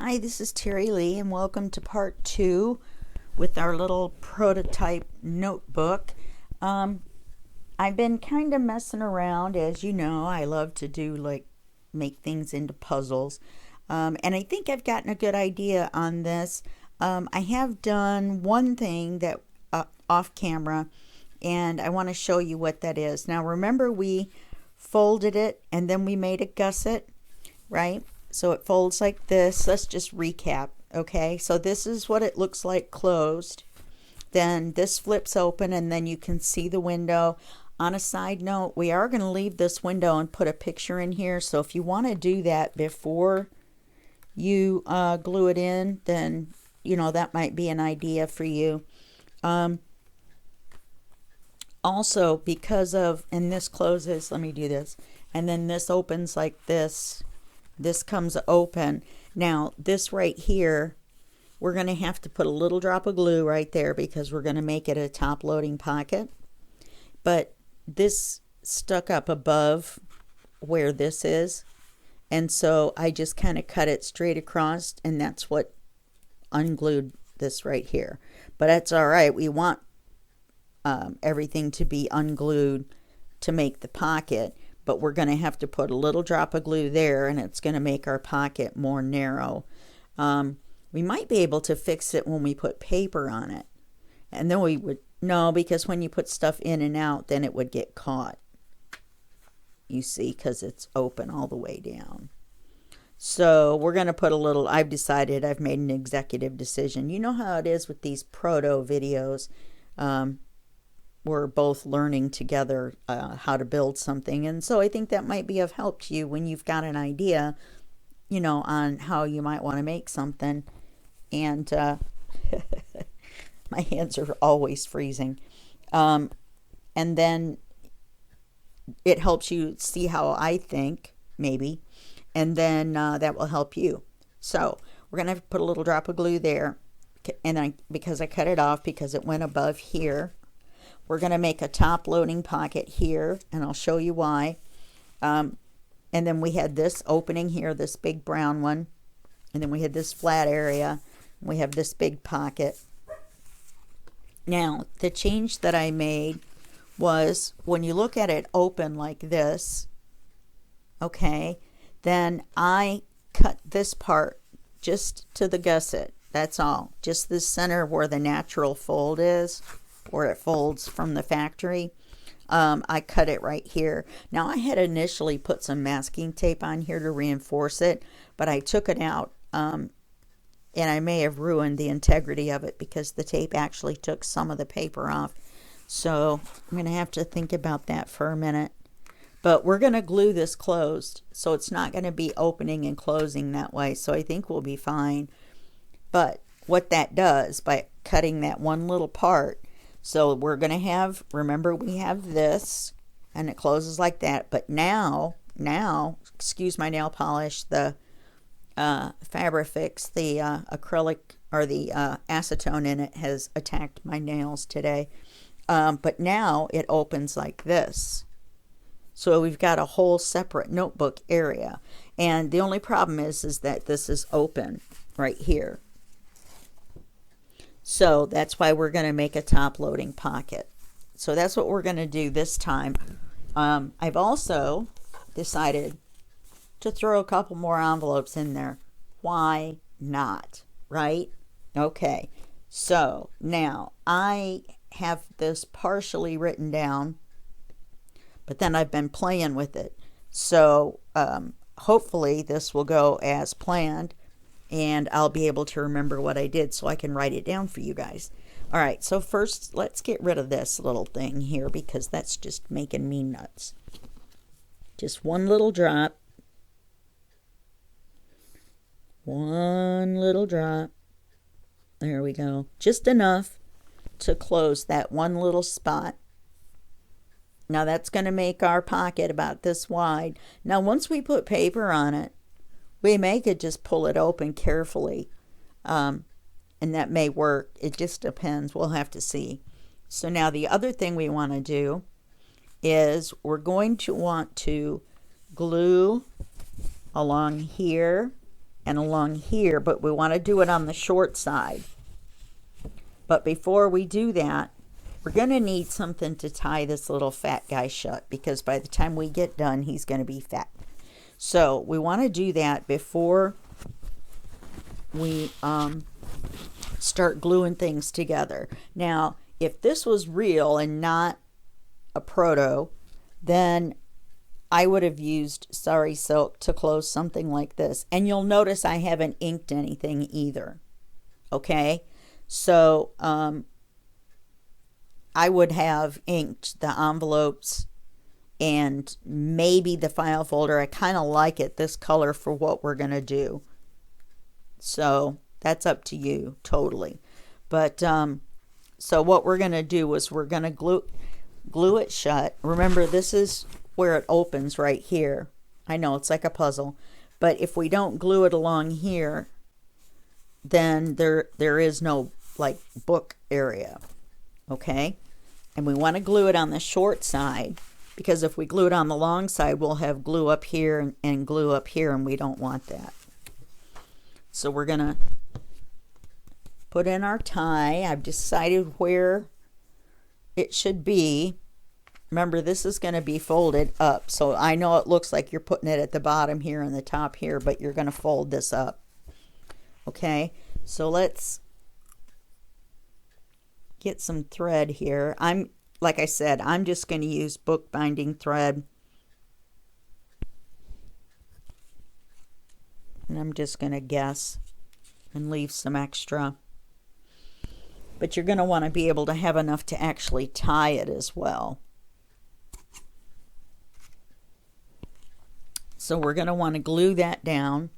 Hi, this is Terry Lee, and welcome to part 2 with our little prototype notebook. I've been kind of messing around. As you know, I love to make things into puzzles. And I think I've gotten a good idea on this. I have done one thing that off camera, and I want to show you what that is. Now, remember, we folded it and then we made a gusset, right? So it folds like this. Let's just recap. Okay, so this is what it looks like closed. Then this flips open and then you can see the window. On a side note, we are going to leave this window and put a picture in here. So if you want to do that before you glue it in, then that might be an idea for you. Also, because of, and this closes, let me do this, and then this opens like this. This comes open. Now, this right here, we're going to have to put a little drop of glue right there because we're going to make it a top loading pocket. But this stuck up above where this is. And so I just kind of cut it straight across, and that's what unglued this right here. But that's all right. We want everything to be unglued to make the pocket. But we're going to have to put a little drop of glue there, and it's going to make our pocket more narrow. We might be able to fix it when we put paper on it. And then we would, no, because when you put stuff in and out, then it would get caught. You see, because it's open all the way down. So we're going to put a little, I've made an executive decision. You know how it is with these proto videos. We're both learning together how to build something. And so I think that might be of help to you when you've got an idea, on how you might want to make something. And my hands are always freezing. And then it helps you see how I think, maybe. And then that will help you. So we're going to have to put a little drop of glue there. And because I cut it off because it went above here. We're going to make a top loading pocket here, and I'll show you why. And then we had this opening here, this big brown one. And then we had this flat area. We have this big pocket. Now, the change that I made was when you look at it open like this, okay, then I cut this part just to the gusset. That's all. Just the center where the natural fold is, where it folds from the factory. I cut it right here. Now, I had initially put some masking tape on here to reinforce it, but I took it out, and I may have ruined the integrity of it because the tape actually took some of the paper off. So I'm going to have to think about that for a minute. But we're going to glue this closed, so it's not going to be opening and closing that way. So I think we'll be fine. But what that does, by cutting that one little part, so we're going to have, remember, we have this, and it closes like that. But now, excuse my nail polish, the Fabrifix, the acrylic, or the acetone in it has attacked my nails today. But now it opens like this. So we've got a whole separate notebook area. And the only problem is that this is open right here. So that's why we're going to make a top loading pocket. So that's what we're going to do this time. I've also decided to throw a couple more envelopes in there. Why not? Right? Okay. So now I have this partially written down, but then I've been playing with it. So hopefully this will go as planned. And I'll be able to remember what I did so I can write it down for you guys. All right, so first let's get rid of this little thing here because that's just making me nuts. Just one little drop. One little drop. There we go. Just enough to close that one little spot. Now that's going to make our pocket about this wide. Now once we put paper on it, we may could just pull it open carefully, and that may work. It just depends. We'll have to see. So now the other thing we want to do is we're going to want to glue along here and along here, but we want to do it on the short side. But before we do that, we're going to need something to tie this little fat guy shut, because by the time we get done, he's going to be fat. So we want to do that before we start gluing things together. Now, if this was real and not a proto, then I would have used Sari Silk to close something like this. And you'll notice I haven't inked anything either. Okay? So I would have inked the envelopes and maybe the file folder. I kind of like it this color for what we're going to do. So that's up to you totally. But so what we're going to do is we're going to glue it shut. Remember, this is where it opens right here. I know it's like a puzzle, but if we don't glue it along here, then there is no like book area. Okay? And we want to glue it on the short side, because if we glue it on the long side, we'll have glue up here and glue up here, and we don't want that. So we're going to put in our tie. I've decided where it should be. Remember, this is going to be folded up. So I know it looks like you're putting it at the bottom here and the top here, but you're going to fold this up. Okay, so let's get some thread here. Like I said, I'm just going to use bookbinding thread. And I'm just going to guess and leave some extra. But you're going to want to be able to have enough to actually tie it as well. So we're going to want to glue that down.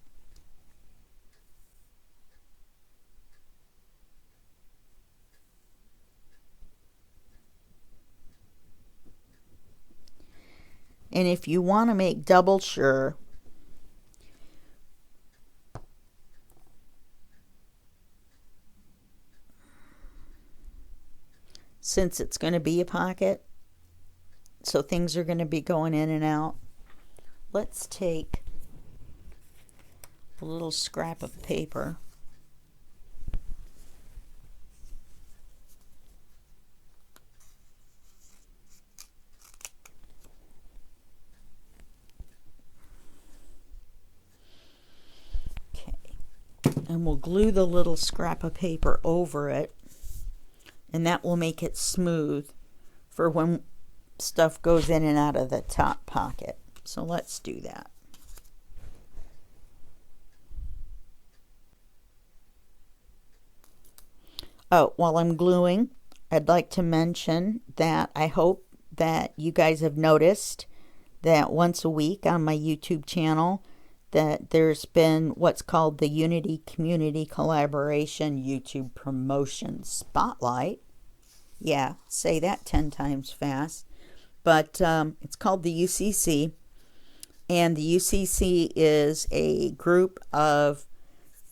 And if you want to make double sure, since it's going to be a pocket, so things are going to be going in and out, let's take a little scrap of paper. And we'll glue the little scrap of paper over it, and that will make it smooth for when stuff goes in and out of the top pocket. So let's do that. Oh, while I'm gluing, I'd like to mention that I hope that you guys have noticed that once a week on my YouTube channel that there's been what's called the Unity Community Collaboration YouTube Promotion Spotlight. Yeah, say that 10 times fast. But it's called the UCC. And the UCC is a group of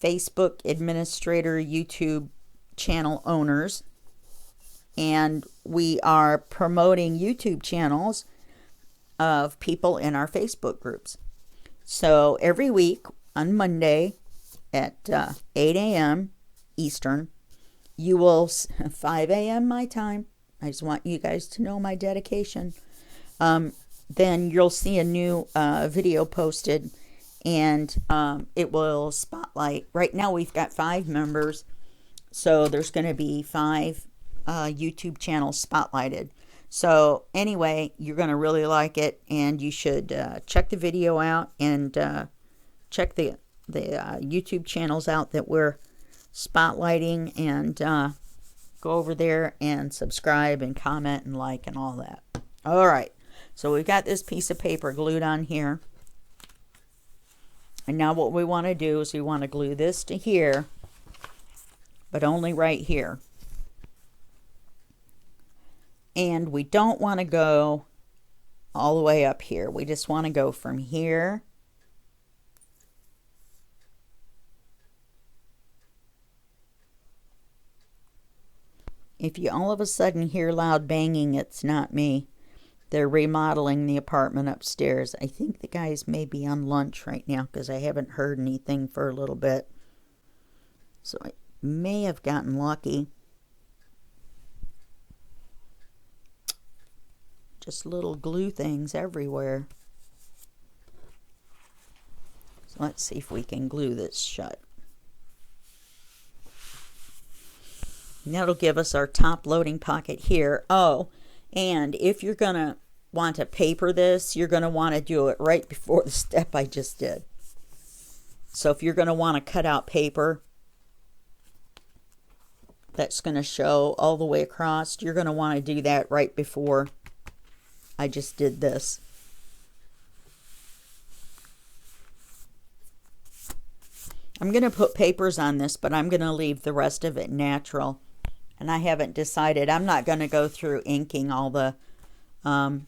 Facebook administrator YouTube channel owners. And we are promoting YouTube channels of people in our Facebook groups. So every week on Monday at 8 a.m. Eastern, you will, 5 a.m. my time, I just want you guys to know my dedication, then you'll see a new video posted, and it will spotlight. Right now we've got 5 members, so there's going to be 5 YouTube channels spotlighted. So anyway, you're going to really like it, and you should check the video out and check the YouTube channels out that we're spotlighting, and go over there and subscribe and comment and like and all that. All right, so we've got this piece of paper glued on here, and now what we want to do is we want to glue this to here, but only right here. And we don't want to go all the way up here. We just want to go from here if you all of a sudden hear loud banging, it's not me. They're remodeling the apartment upstairs. I think the guys may be on lunch right now because I haven't heard anything for a little bit. So I may have gotten lucky. Just little glue things everywhere. So let's see if we can glue this shut. And that'll give us our top loading pocket here. Oh, and if you're going to want to paper this, you're going to want to do it right before the step I just did. So if you're going to want to cut out paper that's going to show all the way across, you're going to want to do that right before I just did this. I'm going to put papers on this, but I'm going to leave the rest of it natural. And I haven't decided. I'm not going to go through inking all the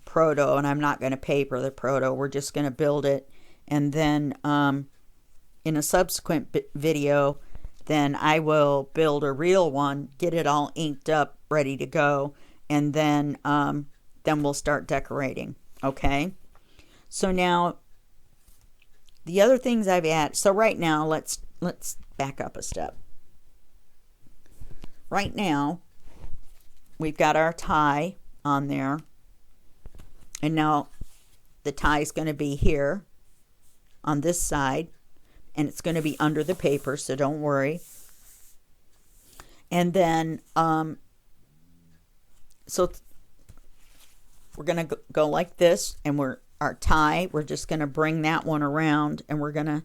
proto, and I'm not going to paper the proto. We're just going to build it. And then in a subsequent video, then I will build a real one, get it all inked up, ready to go. And then we'll start decorating. Okay? So now, the other things I've added. So right now, let's back up a step. Right now, we've got our tie on there. And now the tie is going to be here on this side. And it's going to be under the paper, so don't worry. And then, so we're going to go like this. And our tie, we're just going to bring that one around. And we're going to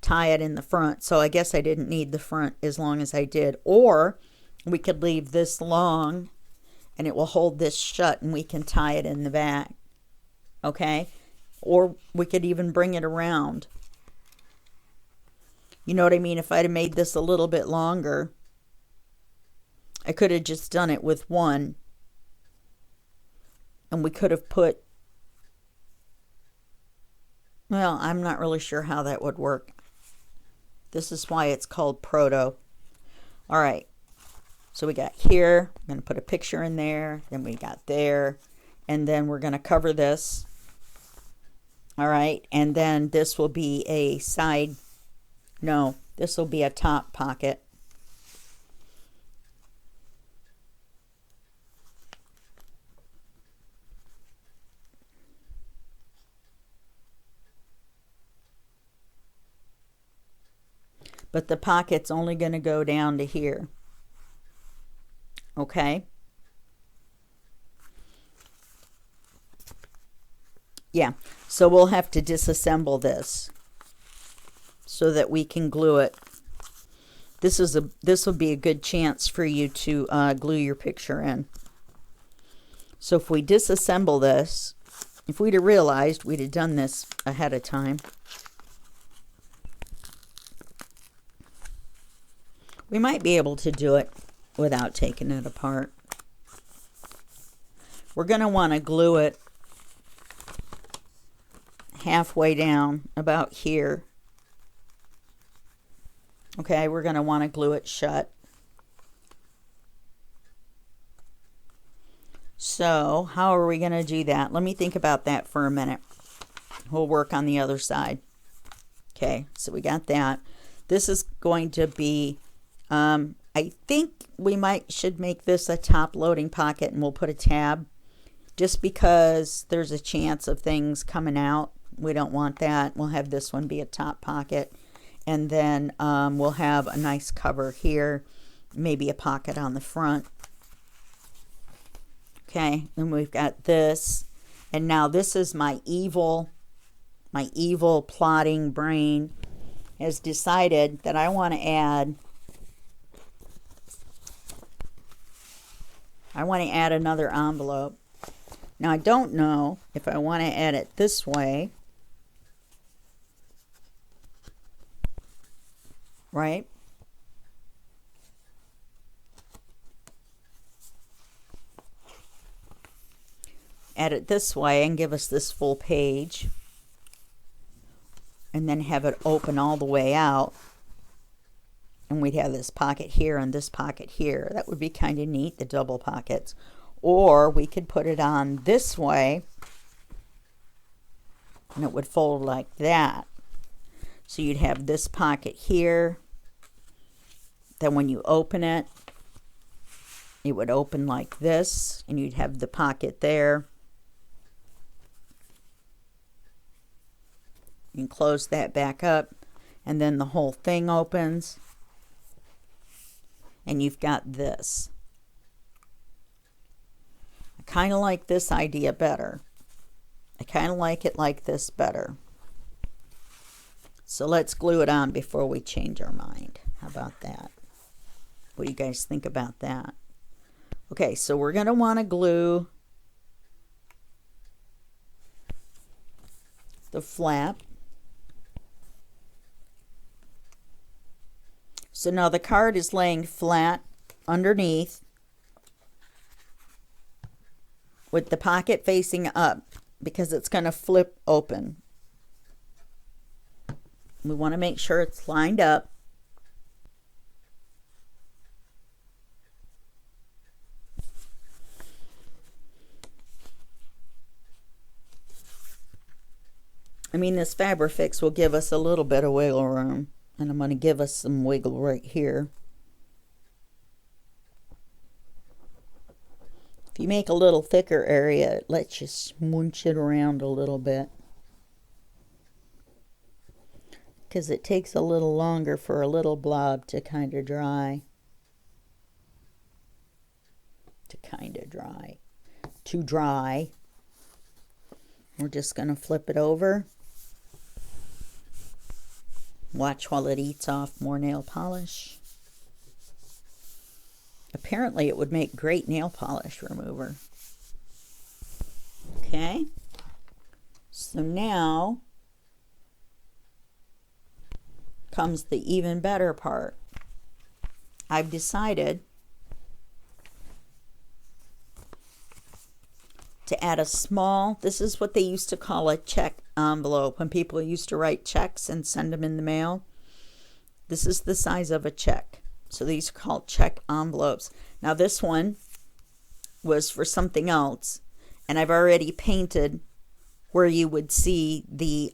tie it in the front. So I guess I didn't need the front as long as I did. Or we could leave this long and it will hold this shut and we can tie it in the back. Okay? Or we could even bring it around. You know what I mean? If I'd have made this a little bit longer, I could have just done it with one. And we could have put, well, I'm not really sure how that would work. This is why it's called proto. All right. So we got here, I'm going to put a picture in there, then we got there, and then we're going to cover this. All right, and then this will be a side, no, this will be a top pocket. But the pocket's only going to go down to here. Okay. Yeah, so we'll have to disassemble this so that we can glue it. This will be a good chance for you to glue your picture in. So if we disassemble this, if we'd have realized we'd have done this ahead of time, we might be able to do it without taking it apart. We're going to want to glue it halfway down, about here. Okay, we're going to want to glue it shut. So, how are we going to do that? Let me think about that for a minute. We'll work on the other side. Okay, so we got that. This is going to be, I think we should make this a top loading pocket, and we'll put a tab just because there's a chance of things coming out. We don't want that. We'll have this one be a top pocket, and then we'll have a nice cover here, maybe a pocket on the front. Okay, and we've got this, and now this is my evil plotting brain has decided that I want to add another envelope. Now I don't know if I want to add it this way, right? Add it this way and give us this full page, and then have it open all the way out, and we'd have this pocket here and this pocket here. That would be kind of neat, the double pockets. Or we could put it on this way and it would fold like that. So you'd have this pocket here. Then when you open it, it would open like this and you'd have the pocket there. You can close that back up and then the whole thing opens and you've got this. I kind of like this idea better. I kind of like it like this better. So let's glue it on before we change our mind. How about that? What do you guys think about that? Okay, so we're going to want to glue the flap. So now the card is laying flat underneath with the pocket facing up because it's going to flip open. We want to make sure it's lined up. I mean, this Fabrifix will give us a little bit of wiggle room, and I'm going to give us some wiggle right here. If you make a little thicker area, it lets you smooch it around a little bit, because it takes a little longer for a little blob to kind of dry. To dry. We're just going to flip it over. Watch while it eats off more nail polish. Apparently it would make great nail polish remover. Okay. So now comes the even better part. I've decided to add a small, this is what they used to call a check envelope when people used to write checks and send them in the mail. This is the size of a check. So these are called check envelopes. Now this one was for something else, and I've already painted where you would see the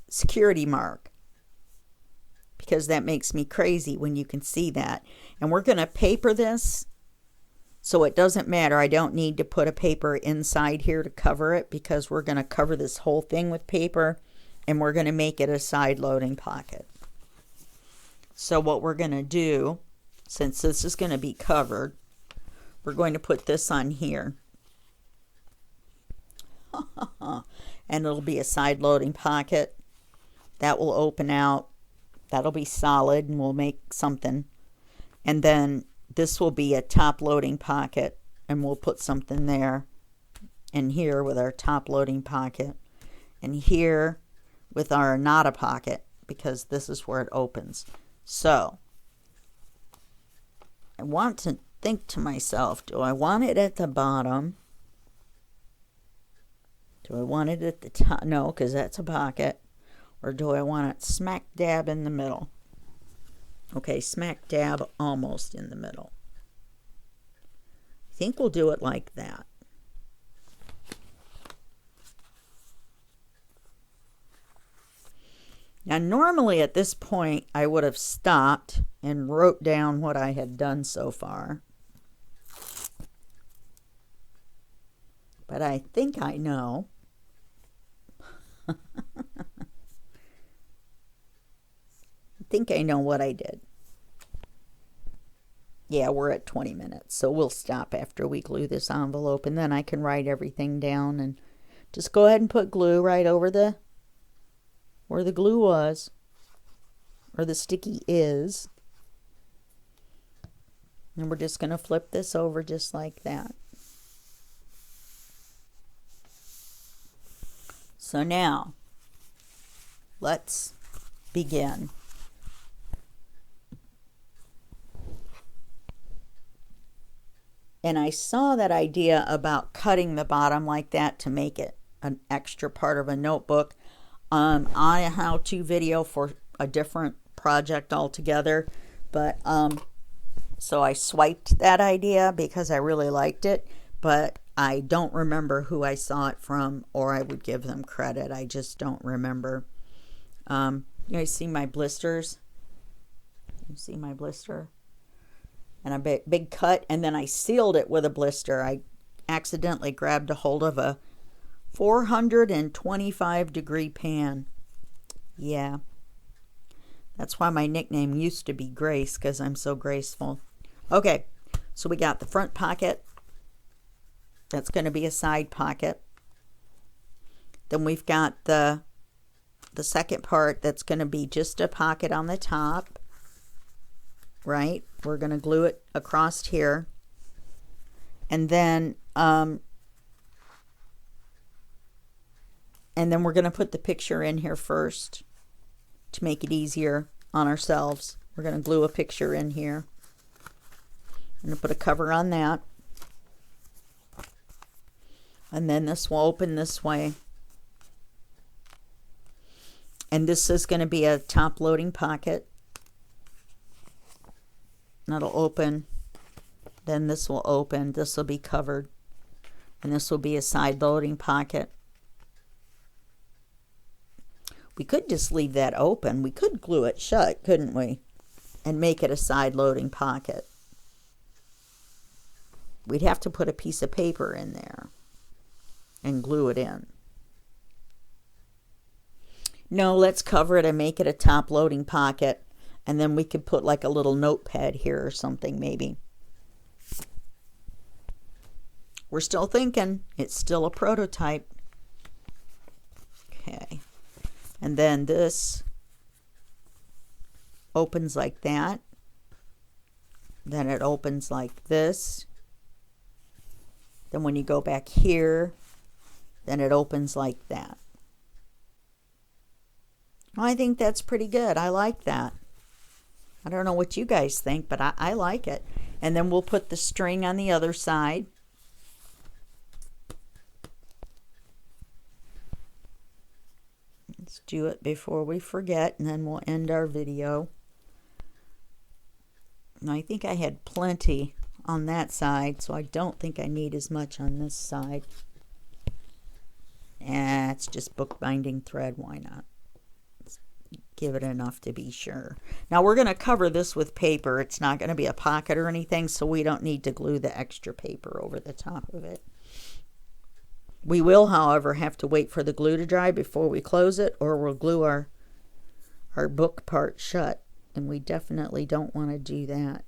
security mark, because that makes me crazy when you can see that. And we're going to paper this, so it doesn't matter. I don't need to put a paper inside here to cover it, because we're going to cover this whole thing with paper, and we're going to make it a side loading pocket. So what we're going to do, since this is going to be covered, we're going to put this on here. And it'll be a side loading pocket. That will open out. That'll be solid, and we'll make something. And then this will be a top loading pocket, and we'll put something there. And here with our top loading pocket. And here with our not a pocket, because this is where it opens. So I want to think to myself, do I want it at the bottom? Do I want it at the top? No, because that's a pocket. Or do I want it smack dab in the middle? Okay, smack dab almost in the middle. I think we'll do it like that. Now, normally at this point, I would have stopped and wrote down what I had done so far. But I think I know. I think I know what I did. Yeah, we're at 20 minutes, so we'll stop after we glue this envelope, and then I can write everything down and just go ahead and put glue right over the where the glue was, or the sticky is. And we're just going to flip this over just like that. So now, let's begin. And I saw that idea about cutting the bottom like that to make it an extra part of a notebook on a how-to video for a different project altogether. But so I swiped that idea because I really liked it, but I don't remember who I saw it from, or I would give them credit. I just don't remember. You guys see my blisters? You see my blister? And a big cut, and then I sealed it with a blister. I accidentally grabbed a hold of a 425 degree pan. Yeah. That's why my nickname used to be Grace, because I'm so graceful. Okay, so we got the front pocket. That's going to be a side pocket. Then we've got the second part that's going to be just a pocket on the top. Right? We're going to glue it across here. And then we're going to put the picture in here first to make it easier on ourselves. We're going to glue a picture in here. I'm going to put a cover on that. And then this will open this way. And this is going to be a top loading pocket. That'll open. Then this will open. This will be covered. And this will be a side loading pocket. We could just leave that open. We could glue it shut, couldn't we? And make it a side loading pocket. We'd have to put a piece of paper in there and glue it in. No, let's cover it and make it a top loading pocket. And then we could put like a little notepad here or something maybe. We're still thinking. It's still a prototype. Okay. And then this opens like that. Then it opens like this. Then when you go back here, then it opens like that. I think that's pretty good. I like that. I don't know what you guys think, but I like it. And then we'll put the string on the other side. Let's do it before we forget, and then we'll end our video. And I think I had plenty on that side, so I don't think I need as much on this side. It's just bookbinding thread. Why not? Let's give it enough to be sure. Now we're going to cover this with paper. It's not going to be a pocket or anything, so we don't need to glue the extra paper over the top of it. We will, however, have to wait for the glue to dry before we close it, or we'll glue our book part shut, and we definitely don't want to do that.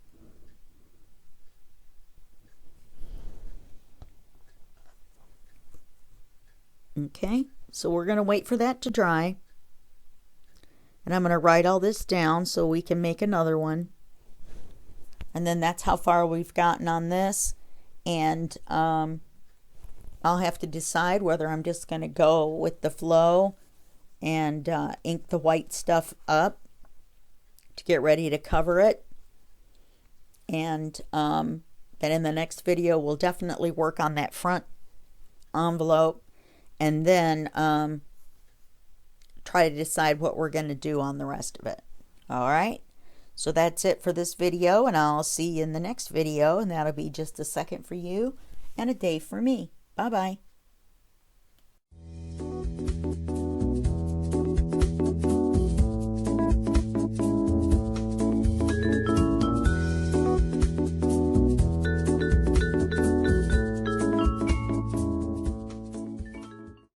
Okay, so we're going to wait for that to dry. And I'm going to write all this down so we can make another one. And then that's how far we've gotten on this. And I'll have to decide whether I'm just going to go with the flow and ink the white stuff up to get ready to cover it. And then in the next video, we'll definitely work on that front envelope. And then try to decide what we're going to do on the rest of it. All right. So that's it for this video, and I'll see you in the next video, and that'll be just a second for you and a day for me. Bye-bye.